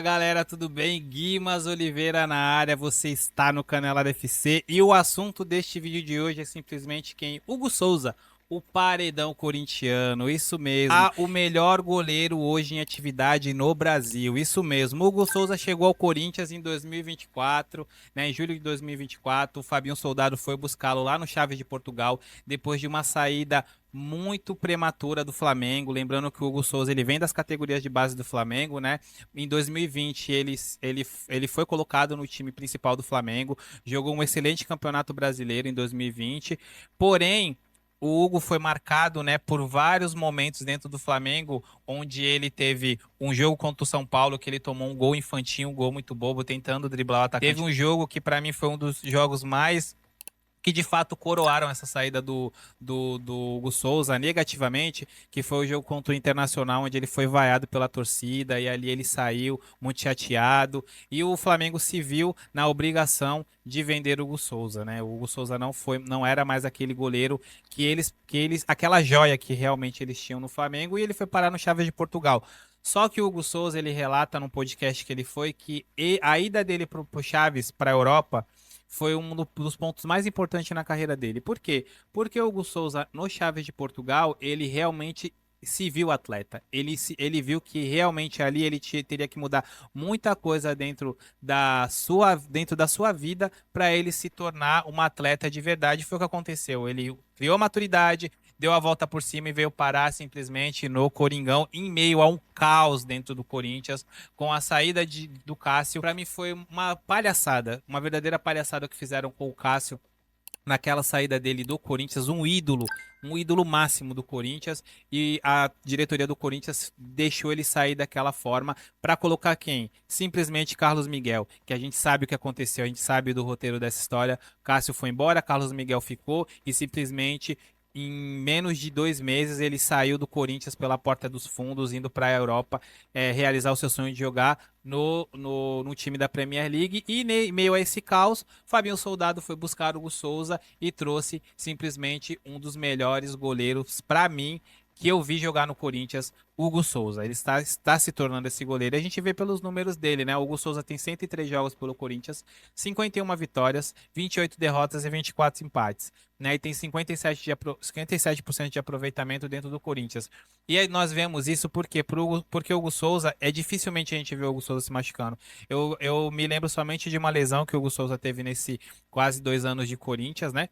Galera, tudo bem? Guimas Oliveira na área, você está no Canelada FC e o assunto deste vídeo de hoje é simplesmente quem? Hugo Souza, o paredão corintiano, isso mesmo. O melhor goleiro hoje em atividade no Brasil, isso mesmo. Hugo Souza chegou ao Corinthians em 2024, né, em julho de 2024. O Fabinho Soldado foi buscá-lo lá no Chaves de Portugal, depois de uma saída muito prematura do Flamengo. Lembrando que o Hugo Souza ele vem das categorias de base do Flamengo, né? Em 2020 ele foi colocado no time principal do Flamengo, jogou um excelente campeonato brasileiro em 2020, porém o Hugo foi marcado, né, por vários momentos dentro do Flamengo, onde ele teve um jogo contra o São Paulo que ele tomou um gol infantil, um gol muito bobo, tentando driblar o atacante. Teve um jogo que para mim foi um dos jogos mais que de fato coroaram essa saída do Hugo Souza negativamente, que foi o jogo contra o Internacional, onde ele foi vaiado pela torcida e ali ele saiu muito chateado. E o Flamengo se viu na obrigação de vender o Hugo Souza, né? O Hugo Souza não era mais aquele goleiro aquela joia que realmente eles tinham no Flamengo e ele foi parar no Chaves de Portugal. Só que o Hugo Souza ele relata num podcast que ele foi que a ida dele pro Chaves para a Europa foi um dos pontos mais importantes na carreira dele. Por quê? Porque o Hugo Souza, no Chaves de Portugal, ele realmente se viu atleta. Ele viu que realmente ali teria que mudar muita coisa dentro da sua vida para ele se tornar um atleta de verdade. Foi o que aconteceu. Ele criou maturidade, deu a volta por cima e veio parar simplesmente no Coringão, em meio a um caos dentro do Corinthians, com a saída do Cássio. Para mim foi uma palhaçada, uma verdadeira palhaçada que fizeram com o Cássio naquela saída dele do Corinthians, um ídolo máximo do Corinthians, e a diretoria do Corinthians deixou ele sair daquela forma para colocar quem? Simplesmente Carlos Miguel, que a gente sabe o que aconteceu, a gente sabe do roteiro dessa história. Cássio foi embora, Carlos Miguel ficou e simplesmente em menos de 2 meses ele saiu do Corinthians pela porta dos fundos, indo para a Europa realizar o seu sonho de jogar no time da Premier League. E em meio a esse caos, Fabinho Soldado foi buscar o Hugo Souza e trouxe simplesmente um dos melhores goleiros para mim que eu vi jogar no Corinthians, Hugo Souza. Ele está se tornando esse goleiro. A gente vê pelos números dele, né? O Hugo Souza tem 103 jogos pelo Corinthians, 51 vitórias, 28 derrotas e 24 empates, né? E tem 57% de aproveitamento dentro do Corinthians. E aí nós vemos isso porque o Hugo Souza, dificilmente a gente vê o Hugo Souza se machucando. Eu me lembro somente de uma lesão que o Hugo Souza teve nesse quase 2 anos de Corinthians, né?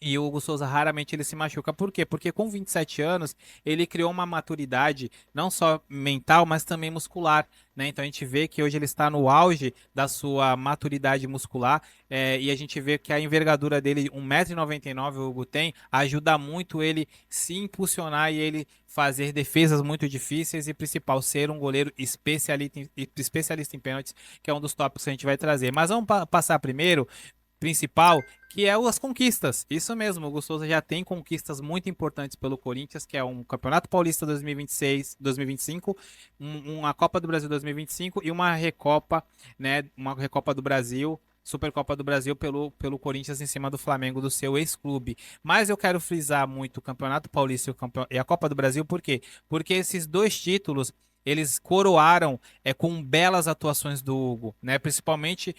E o Hugo Souza raramente ele se machuca. Por quê? Porque com 27 anos ele criou uma maturidade não só mental, mas também muscular, né? Então a gente vê que hoje ele está no auge da sua maturidade muscular, e a gente vê que a envergadura dele, 1,99 m o Hugo tem, ajuda muito ele se impulsionar e ele fazer defesas muito difíceis e principal ser um goleiro especialista em pênaltis, que é um dos tópicos que a gente vai trazer. Mas vamos passar primeiro principal, que é as conquistas. Isso mesmo, o Hugo Souza já tem conquistas muito importantes pelo Corinthians, que é um Campeonato Paulista 2026, 2025, uma Copa do Brasil 2025 e uma Recopa, né, uma Recopa do Brasil, Supercopa do Brasil pelo Corinthians em cima do Flamengo, do seu ex-clube. Mas eu quero frisar muito o Campeonato Paulista e a Copa do Brasil, por quê? Porque esses dois títulos eles coroaram com belas atuações do Hugo, né? Principalmente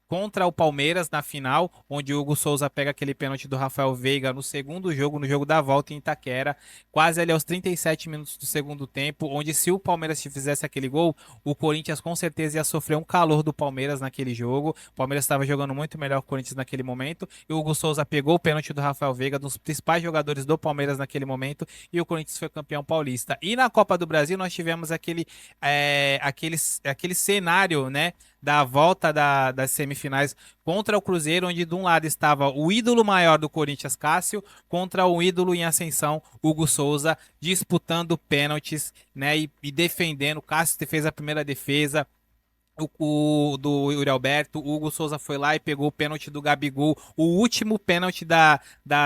contra o Palmeiras na final, onde o Hugo Souza pega aquele pênalti do Rafael Veiga no segundo jogo, no jogo da volta em Itaquera, quase ali aos 37 minutos do segundo tempo, onde se o Palmeiras fizesse aquele gol, o Corinthians com certeza ia sofrer um calor do Palmeiras naquele jogo. O Palmeiras estava jogando muito melhor que o Corinthians naquele momento, e o Hugo Souza pegou o pênalti do Rafael Veiga, dos principais jogadores do Palmeiras naquele momento, e o Corinthians foi campeão paulista. E na Copa do Brasil nós tivemos aquele cenário, né, da volta das semifinais contra o Cruzeiro, onde de um lado estava o ídolo maior do Corinthians, Cássio, contra o ídolo em ascensão, Hugo Souza, disputando pênaltis, né, e defendendo. Cássio fez a primeira defesa, do Yuri Alberto, o Hugo Souza foi lá e pegou o pênalti do Gabigol, o último pênalti da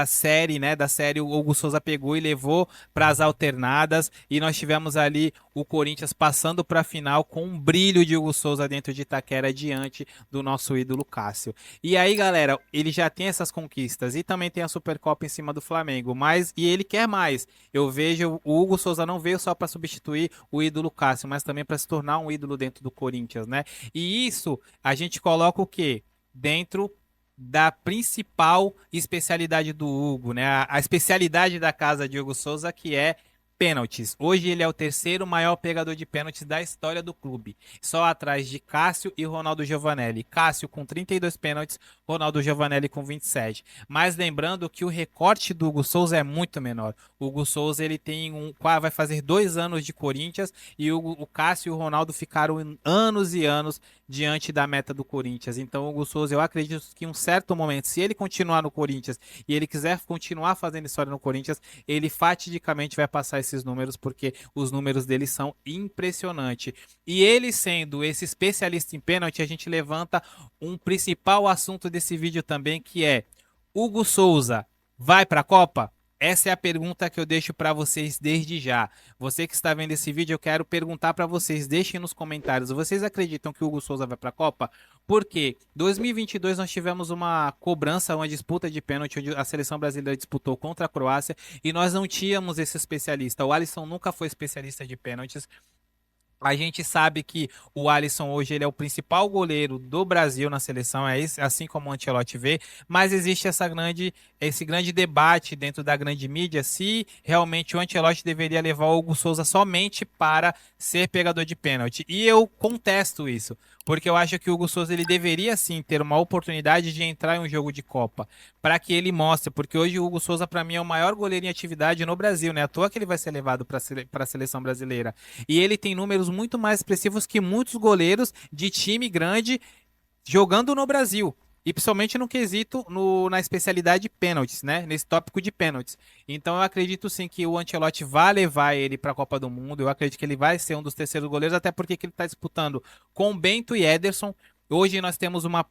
série, né? Da série, o Hugo Souza pegou e levou para as alternadas. E nós tivemos ali o Corinthians passando para a final com um brilho de Hugo Souza dentro de Itaquera diante do nosso ídolo Cássio. E aí, galera, ele já tem essas conquistas e também tem a Supercopa em cima do Flamengo, mas e ele quer mais. Eu vejo o Hugo Souza não veio só para substituir o ídolo Cássio, mas também para se tornar um ídolo dentro do Corinthians, né? E isso a gente coloca o quê? Dentro da principal especialidade do Hugo, né? A especialidade da casa de Hugo Souza, que é pênaltis. Hoje ele é o terceiro maior pegador de pênaltis da história do clube, só atrás de Cássio e Ronaldo Giovanelli. Cássio com 32 pênaltis, Ronaldo Giovanelli com 27. Mas lembrando que o recorte do Hugo Souza é muito menor. O Hugo Souza ele tem vai fazer 2 anos de Corinthians e o Cássio e o Ronaldo ficaram anos e anos diante da meta do Corinthians. Então o Hugo Souza, eu acredito que em um certo momento, se ele continuar no Corinthians e ele quiser continuar fazendo história no Corinthians, ele fatidicamente vai passar esses números, porque os números dele são impressionantes. E ele sendo esse especialista em pênalti, a gente levanta um principal assunto desse vídeo também, que é: Hugo Souza vai para a Copa? Essa é a pergunta que eu deixo para vocês desde já. Você que está vendo esse vídeo, eu quero perguntar para vocês, deixem nos comentários. Vocês acreditam que o Hugo Souza vai para a Copa? Porque 2022 nós tivemos uma cobrança, uma disputa de pênalti, onde a seleção brasileira disputou contra a Croácia e nós não tínhamos esse especialista. O Alisson nunca foi especialista de pênaltis. A gente sabe que o Alisson hoje ele é o principal goleiro do Brasil na seleção, é isso, assim como o Ancelotti vê, mas existe esse grande debate dentro da grande mídia se realmente o Ancelotti deveria levar o Hugo Souza somente para ser pegador de pênalti. E eu contesto isso, porque eu acho que o Hugo Souza ele deveria sim ter uma oportunidade de entrar em um jogo de Copa, para que ele mostre, porque hoje o Hugo Souza para mim é o maior goleiro em atividade no Brasil, né? À toa que ele vai ser levado para a seleção brasileira. E ele tem números muito mais expressivos que muitos goleiros de time grande jogando no Brasil. E principalmente no quesito, na especialidade de pênaltis, né? Nesse tópico de pênaltis. Então eu acredito sim que o Ancelotti vai levar ele para a Copa do Mundo. Eu acredito que ele vai ser um dos terceiros goleiros, até porque ele está disputando com Bento e Ederson. Hoje nós temos uma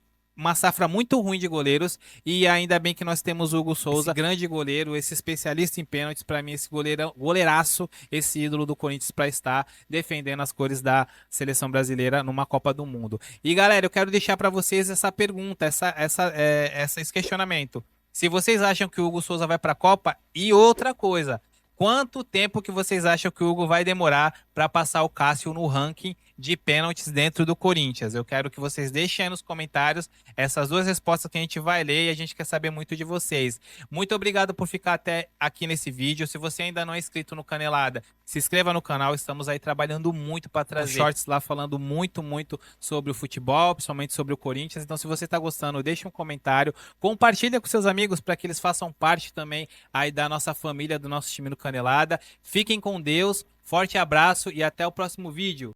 safra muito ruim de goleiros e ainda bem que nós temos o Hugo Souza, esse grande goleiro, esse especialista em pênaltis, para mim esse goleiraço, esse ídolo do Corinthians para estar defendendo as cores da seleção brasileira numa Copa do Mundo. E galera, eu quero deixar para vocês essa pergunta, esse questionamento. Se vocês acham que o Hugo Souza vai para a Copa, e outra coisa, quanto tempo que vocês acham que o Hugo vai demorar para passar o Cássio no ranking de pênaltis dentro do Corinthians? Eu quero que vocês deixem aí nos comentários essas duas respostas que a gente vai ler e a gente quer saber muito de vocês. Muito obrigado por ficar até aqui nesse vídeo. Se você ainda não é inscrito no Canelada, se inscreva no canal. Estamos aí trabalhando muito para trazer shorts lá falando muito sobre o futebol, principalmente sobre o Corinthians. Então, se você está gostando, deixe um comentário, compartilha com seus amigos para que eles façam parte também aí da nossa família, do nosso time no Canelada. Fiquem com Deus, forte abraço e até o próximo vídeo.